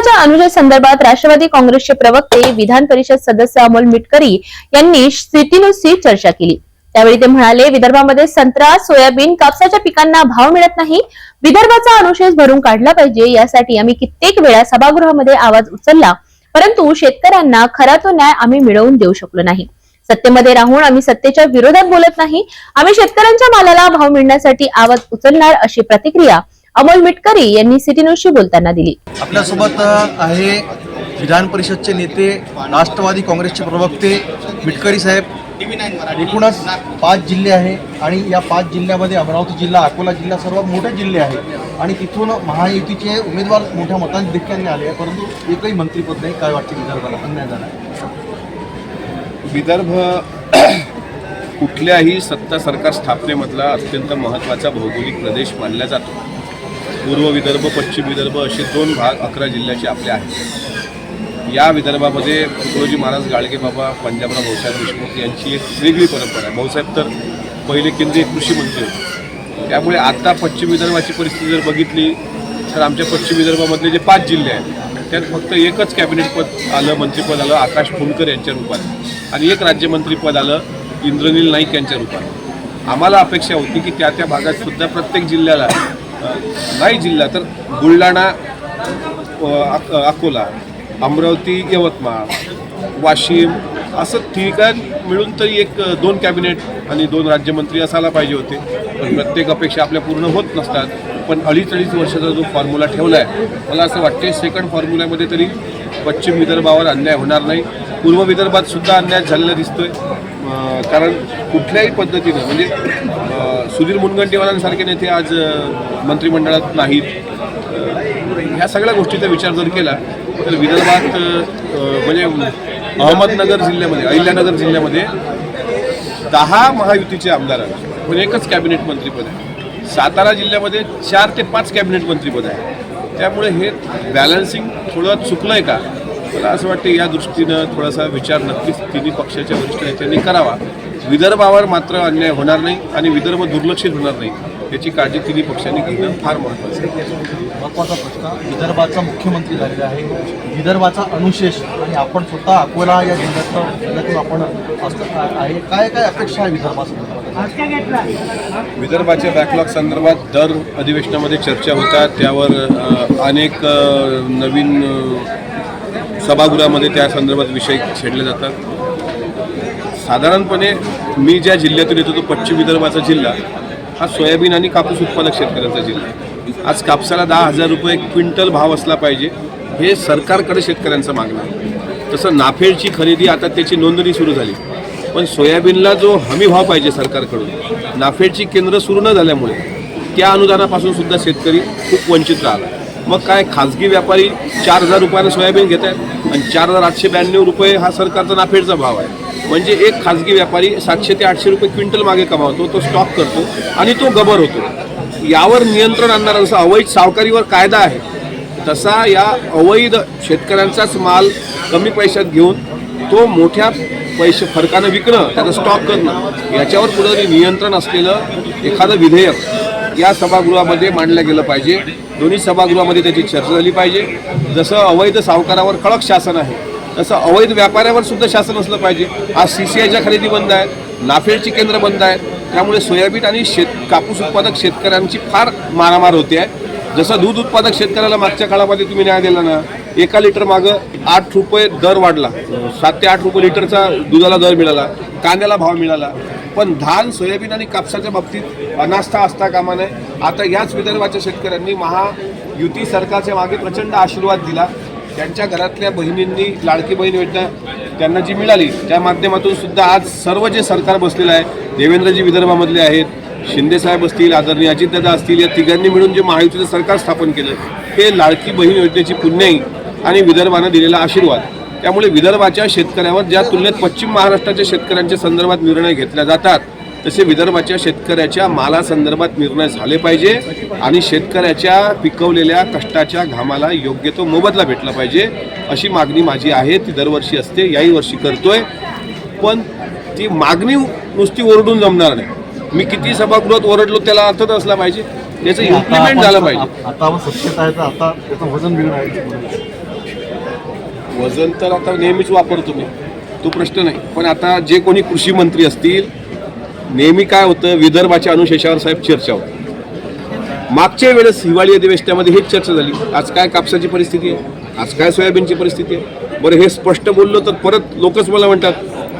विदर्भाच्या अनुशेषासंदर्भात राष्ट्रवादी काँग्रेसचे प्रवक्ते विधान परिषद सदस्य अमोल मिटकरी यांनी सिटी न्यूजशी चर्चा केली। त्यावेळी ते म्हणाले, विदर्भामध्ये संत्रा, सोयाबीन, कापसाच्या पिकांना भाव मिळत नाही। विदर्भाचा अनुशेष भरून काढला पाहिजे, यासाठी आम्ही कित्येक वेळा सभागृहामध्ये आवाज उचलला, परंतु शेतकऱ्यांना खरा तो न्याय आम्ही मिळवून देऊ शकलो नाही। सत्तेमध्ये राहून आम्ही सत्तेच्या विरोधात बोलत नाही, आम्ही शेतकऱ्यांच्या मालाला भाव मिळण्यासाठी आवाज उचलणार, अशी प्रतिक्रिया अमोल मिटकरी यांनी सिटी न्यूजशी बोलताना दिली। आपल्यासोबत आहे विधान परिषदचे नेते, राष्ट्रवादी काँग्रेसचे प्रवक्ते मिटकरी साहेब। एकूणच 5 जिल्हे आहे आणि या 5 जिल्ह्यामध्ये अमरावती जिल्हा, अकोला जिल्हा सर्वात मोठे जिल्हे आहेत आणि तिथून महायुतीचे उमेदवार मोठ्या मतांनी देखील आले आहे, परंतु एकही मंत्रीपद नाही। काय वाटते विदर्भाला अन्याय झाला? विदर्भ कुठल्याही सत्ता सरकार स्थापनेमधला अत्यंत महत्त्वाचा भौगोलिक प्रदेश मानला जातो। पूर्व विदर्भ, पश्चिम विदर्भ असे 2 भाग 11 जिल्ह्याचे आपले आहेत। या विदर्भामध्ये तुकडोजी महाराज गाडगे बाबा, पंजाबराव भाऊसाहेब देशमुख यांची एक वेगळी परंपरा आहे। भाऊसाहेब तर पहिले केंद्रीय कृषी मंत्री होते, त्यामुळे आता पश्चिम विदर्भाची परिस्थिती जर बघितली तर आमच्या पश्चिम विदर्भामधले जे 5 जिल्हे आहेत त्यात फक्त एकच कॅबिनेट पद आलं, मंत्रिपद आलं आकाश फुंडकर यांच्या रूपात, आणि एक राज्यमंत्रीपद आलं इंद्रनील नाईक यांच्या रूपात। आम्हाला अपेक्षा होती की त्या भागात सुद्धा प्रत्येक जिल्ह्याला, नाही जिल्हा तर बुलढाणा, अकोला, अमरावती, यवतमाळ, वाशिम असं ठिकाण मिळून तरी 2 कॅबिनेट आणि 2 राज्यमंत्री असायला पाहिजे होते। पण प्रत्येक अपेक्षा आपल्या पूर्ण होत नसतात। पण अडीच वर्षाचा जो फॉर्म्युला ठेवला आहे, मला असं वाटते सेकंड फॉर्म्युल्यामध्ये तरी पश्चिम विदर्भावर अन्याय होणार नाही। पूर्व विदर्भात सुद्धा अन्याय झालेला दिसतोय, कारण कुठल्याही पद्धतीनं म्हणजे सुधीर मुनगंटीवारांसारखे नेते आज मंत्रिमंडळात नाहीत। ह्या सगळ्या गोष्टीचा विचार जर केला तर विदर्भात म्हणजे अहमदनगर जिल्ह्यामध्ये, अहिल्यानगर जिल्ह्यामध्ये 10 महायुतीचे आमदार आहेत, पण एकच कॅबिनेट मंत्रीपद आहे। सातारा जिल्ह्यामध्ये 4 ते 5 कॅबिनेट मंत्रीपद आहे। त्यामुळे हे बॅलन्सिंग थोडं चुकलं आहे का? मला असं वाटतं या दृष्टीनं थोडासा विचार नक्कीच तिन्ही पक्षाच्या वरिष्ठ नेत्यांनी करावा। विदर्भावर मात्र अन्याय होणार नाही आणि विदर्भ दुर्लक्षित होणार नाही, याची काळजी तिन्ही पक्षांनी घेणं फार महत्त्वाचं आहे। महत्त्वाचा प्रश्न, विदर्भाचा मुख्यमंत्री झालेला आहे, विदर्भाचा अनुशेष, आणि आपण स्वतः अकोला या जिल्ह्यातून आपण आहे, काय काय अपेक्षा आहे विदर्भासंदर्भात? विदर्भाच्या बॅकलॉग संदर्भात दर अधिवेशनामध्ये चर्चा होतात, त्यावर अनेक नवीन सभागृहामध्ये त्या संदर्भात विषय छेडले जातात। साधारणपणे मी ज्या जिल्ह्यातून येतो तो पश्चिम विदर्भाचा जिल्हा हा सोयाबीन आणि कापूस उत्पादक शेतकऱ्यांचा जिल्हा। आज कापसाला 10,000 रुपये क्विंटल भाव असला पाहिजे, हे सरकारकडे शेतकऱ्यांचं मागणं आहे। तसं नाफेडची खरेदी आता त्याची नोंदणी सुरू झाली, पण सोयाबीनला जो हमी भाव पाहिजे सरकारकडून, नाफेडची केंद्र सुरू न झाल्यामुळे त्या अनुदानापासून सुद्धा शेतकरी खूप वंचित राहिला। मग काय खाजगी व्यापारी 4,000 रुपयानं सोयाबीन घेत आहेत आणि 4,892 रुपये हा सरकारचा नाफेडचा भाव आहे। म्हणजे एक खाजगी व्यापारी 700 ते 800 रुपये क्विंटल मागे कमावतो, तो स्टॉक करतो आणि तो गबर होतो। यावर नियंत्रण आणणारा जसा अवैध सावकारीवर कायदा आहे, तसा या अवैध शेतकऱ्यांचाच माल कमी पैशात घेऊन तो मोठ्या पैसे फरकानं विकणं, त्याचा स्टॉक करणं, याच्यावर कुठेतरी नियंत्रण असलेलं एखादं विधेयक या सभागृहामध्ये मांडलं गेलं पाहिजे। दोन्ही सभागृहामध्ये त्याची चर्चा झाली पाहिजे। जसं अवैध सावकारावर कडक शासन आहे, तसं अवैध व्यापाऱ्यावर सुद्धा शासन असलं पाहिजे। आज CCIच्या खरेदी बंद आहेत, नाफेडची केंद्र बंद आहेत, त्यामुळे सोयाबीन आणि कापूस उत्पादक शेतकऱ्यांची फार मारामार होते आहे। जसं दूध उत्पादक शेतकऱ्याला मागच्या काळामध्ये तुम्ही न्याय दिला ना, 1 लिटर मागं 8 रुपये दर वाढला, 7 ते 8 रुपये लिटरचा दुधाला दर मिळाला, कांद्याला भाव मिळाला, पण धान, सोयाबीन आणि कापसाच्या बाबतीत अनास्था असता कामा नये। आता याच विदर्भाच्या शेतकऱ्यांनी महायुती सरकारच्या मागे प्रचंड आशीर्वाद दिला। त्यांच्या घरातल्या बहिणींनी लाडकी बहीण योजना त्यांना जी मिळाली, त्या माध्यमातून सुद्धा आज सर्व जे सरकार बसलेलं आहे, देवेंद्रजी विदर्भामधले आहेत, शिंदेसाहेब असतील, आदरणीय अजितदादा असतील, या तिघांनी मिळून जे महायुतीचं सरकार स्थापन केलं, हे लाडकी बहीण योजनेची पुण्याई आणि विदर्भानं दिलेला आशीर्वाद। त्यामुळे विदर्भाच्या शेतकऱ्यावर ज्या तुलनेत पश्चिम महाराष्ट्राच्या शेतकऱ्यांच्या संदर्भात निर्णय घेतले जातात, तसे विदर्भाच्या शेतकऱ्याच्या मालासंदर्भात निर्णय झाले पाहिजे आणि शेतकऱ्याच्या पिकवलेल्या कष्टाच्या घामाला योग्य तो मोबदला भेटला पाहिजे, अशी मागणी माझी आहे। ती दरवर्षी असते, याही वर्षी करतोय, पण ती मागणी नुसती ओरडून जमणार नाही। मी किती सभागृहात ओरडलो त्याला अर्थ असला पाहिजे, त्याचं इम्प्लिमेंट झालं पाहिजे। आता सत्तेत आहे तर आता त्याचं वजन बिघडायचं वजन तर आता नेहमीच वापरतो मी, तो प्रश्न नाही. पण आता जे कोणी कृषी मंत्री असतील, नेहमी काय होतं, विदर्भाच्या अनुशेषावर साहेब चर्चा होती. मागच्या वेळेस हिवाळी अधिवेशनामध्ये हेच चर्चा झाली. आज काय कापसाची परिस्थिती आहे, आज काय सोयाबीनची परिस्थिती आहे. बरं, हे स्पष्ट बोललो तर परत लोकच मला म्हणतात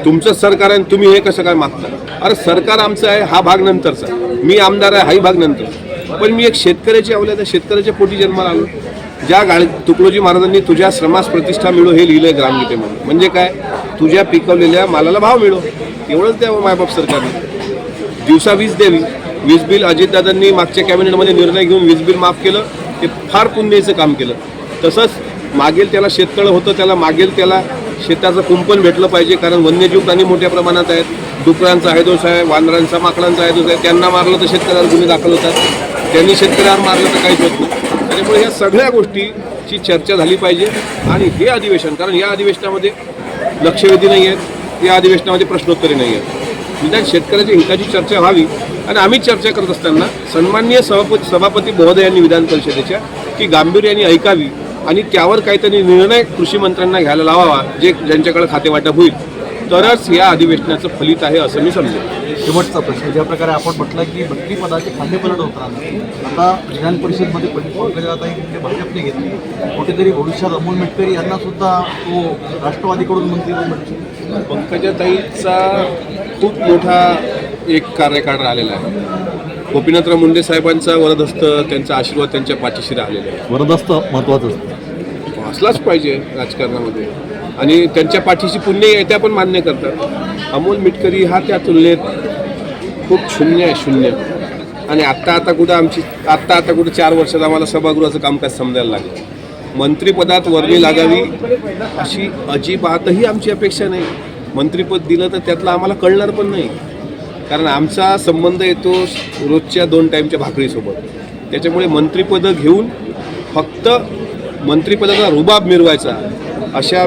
तुमचंच सरकार आहे आणि तुम्ही हे कसं काय मागता. अरे सरकार आमचं आहे हा भाग नंतरचा, मी आमदार आहे हाही भाग नंतर. पण मी एक शेतकऱ्याची अवलाद आहे, शेतकऱ्याच्या पोटी जन्माला आलो. ज्या तुकडोजी महाराजांनी तुझ्या श्रमास प्रतिष्ठा मिळो हे लिहिलंय ग्रामगीतेमध्ये. म्हणजे काय, तुझ्या पिकवलेल्या मालाला भाव मिळो, एवढंच द्यावं मायबाप सरकारने. दिवसा वीज द्यावी. वीज बिल अजितदादांनी मागच्या कॅबिनेटमध्ये निर्णय घेऊन वीज बिल माफ केलं, ते फार पुण्याचं काम केलं. तसंच मागेल त्याला शेततळं होतं, त्याला मागेल त्याला शेताचं कुंपण भेटलं पाहिजे. कारण वन्यजीव प्राणी मोठ्या प्रमाणात आहेत. डुकरांचा हैदोस आहे, वानरांचा माकडांचा हैदोस आहे. त्यांना मारलं तर शेतकऱ्यावर गुन्हे दाखल होतात, त्यांनी शेतकऱ्यावर मारलं तर काहीच होत नाही. त्यामुळे ह्या सगळ्या गोष्टीची चर्चा झाली पाहिजे. आणि हे अधिवेशन, कारण या अधिवेशनामध्ये लक्षवेधी नाही आहेत, या अधिवेशनामध्ये प्रश्नोत्तरे नाही आहेत. निदान शेतकऱ्याच्या हिताची चर्चा व्हावी. आणि आम्ही चर्चा करत असताना सन्माननीय सभापती महोदयांनी विधान परिषदेच्या की गांभीर्याने ऐकावी आणि त्यावर काहीतरी निर्णय कृषी मंत्र्यांना घ्यायला लावावा, जे ज्यांच्याकडे खातेवाटप होईल, तरच या अधिवेशनाचं फलित आहे असं मी समजेल. शेवटचा प्रश्न, ज्या प्रकारे आपण म्हटलं की मंत्रिपदाचे खातेपलट होताना आता विधान परिषदमध्ये पंकजाताई मुंडे भाजपने घेतली, कुठेतरी भविष्यात अमोल मिटकरी यांना सुद्धा तो राष्ट्रवादीकडून मंत्रिपद मिळते. पंकजाताईचा खूप मोठा एक कार्यकाळ राहिलेला आहे. गोपीनाथराव मुंडे साहेबांचा वरदहस्त, त्यांचा आशीर्वाद त्यांच्या पाठीशी राहिलेला आहे. वरदहस्त महत्त्वाचं असतं, असलाच पाहिजे राजकारणामध्ये. आणि त्यांच्या पाठीशी पुण्य आहे त्या पण मान्य करतात. अमोल मिटकरी हा त्या तुलनेत खूप शून्य आहे, शून्य. आणि आत्ता कुठं 4 वर्षात आम्हाला सभागृहाचं कामकाज समजायला लागलं. मंत्रिपदात वर्णी लागावी अशी अजिबातही आमची अपेक्षा नाही. मंत्रिपद दिलं तर त्यातलं आम्हाला कळणार पण नाही, कारण आमचा संबंध येतो रोजच्या 2 टाईमच्या भाकरीसोबत. त्याच्यामुळे मंत्रिपदं घेऊन फक्त मंत्रिपदाचा रुबाब मिरवायचा अशा